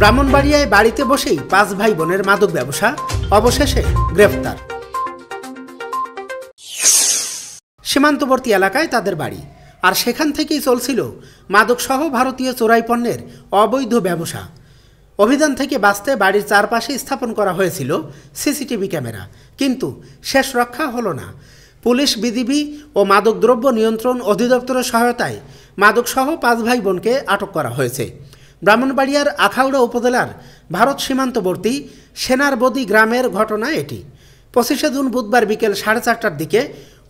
ব্রাহ্মণবাড়িয়ায় বাড়িতে বসেই 5 ভাই বোনের মাদক ব্যবসা, অবশেষে গ্রেফতার। সীমান্তবর্তী এলাকায় তাদের বাড়ি, আর সেখান থেকেই চলছিল মাদকসহ ভারতীয় চোরাই পণ্যের অবৈধ ব্যবসা। অভিযান থেকে বাঁচতে বাড়ির চারপাশে স্থাপন করা হয়েছিল সিসিটিভি ক্যামেরা, কিন্তু শেষ রক্ষা হলো না। পুলিশ, বিজিবি ও মাদকদ্রব্য নিয়ন্ত্রণ অধিদপ্তরের সহায়তায় মাদকসহ 5 ভাই বোনকে আটক করা হয়েছে। ব্রাহ্মণবাড়িয়ার আখাউড়া উপজেলার ভারত সীমান্তবর্তী সেনারবদি গ্রামের ঘটনা এটি। 25শে জুন বুধবার বিকেল 4:30টার দিকে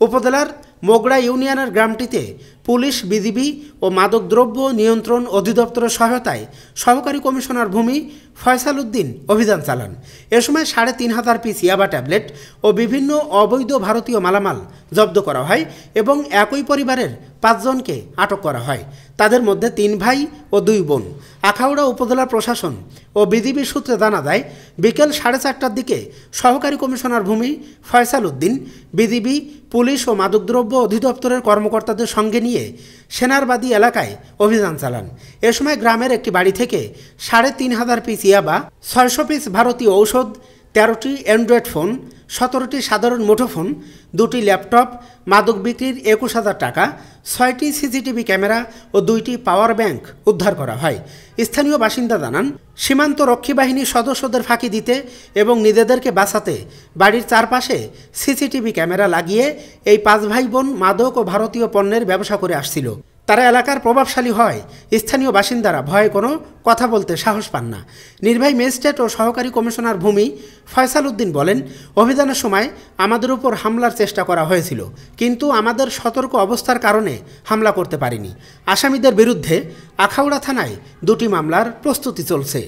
উপজেলার মোগড়া ইউনিয়নের গ্রামটিতে পুলিশ, বিজিবি ও মাদকদ্রব্য নিয়ন্ত্রণ অধিদপ্তরের সহায়তায় সহকারী কমিশনার ভূমি ফয়সাল উদ্দিন অভিযান চালান। এ সময় 3,500 পিস ইয়াবা ট্যাবলেট ও বিভিন্ন অবৈধ ভারতীয় মালামাল জব্দ করা হয় এবং একই পরিবারের 5 জনকে আটক করা হয়। তাদের মধ্যে 3 ভাই ও 2 বোন। আখাউড়া উপজেলা প্রশাসন ও বিজিবি সূত্রে জানা যায়, বিকেল 4:30টার দিকে সহকারী কমিশনার ভূমি ফয়সাল উদ্দিন বিজিবি, পুলিশ ও মাদকদ্রব্য অধিদপ্তরের কর্মকর্তাদের সঙ্গে নিয়ে সেনারবাদী এলাকায় অভিযান চালান। এ সময় গ্রামের একটি বাড়ি থেকে 3,500 পিস ইয়াবা, 600 পিস ভারতীয় ঔষধ, 13টি অ্যান্ড্রয়েড ফোন, 17টি সাধারণ মুঠোফোন, 2টি ল্যাপটপ, মাদক বিক্রির 21,000 টাকা, 6টি সিসিটিভি ক্যামেরা ও 2টি পাওয়ার ব্যাংক উদ্ধার করা হয়। স্থানীয় বাসিন্দা জানান, সীমান্ত রক্ষী বাহিনীর সদস্যদের ফাঁকি দিতে এবং নিজেদেরকে বাঁচাতে বাড়ির চারপাশে সিসিটিভি ক্যামেরা লাগিয়ে এই 5 ভাই বোন মাদক ও ভারতীয় পণ্যের ব্যবসা করে আসছিল। তারা এলাকার প্রভাবশালী হয়, স্থানীয় বাসিন্দারা ভয়ে কোনো কথা বলতে সাহস পান না। নির্বাহী ম্যাজিস্ট্রেট ও সহকারী কমিশনার ভূমি ফয়সাল উদ্দিন বলেন, অভিযানের সময় আমাদের উপর হামলার চেষ্টা করা হয়েছিল, কিন্তু আমাদের সতর্ক অবস্থার কারণে হামলা করতে পারিনি। আসামিদের বিরুদ্ধে আখাউড়া থানায় 2টি মামলার প্রস্তুতি চলছে।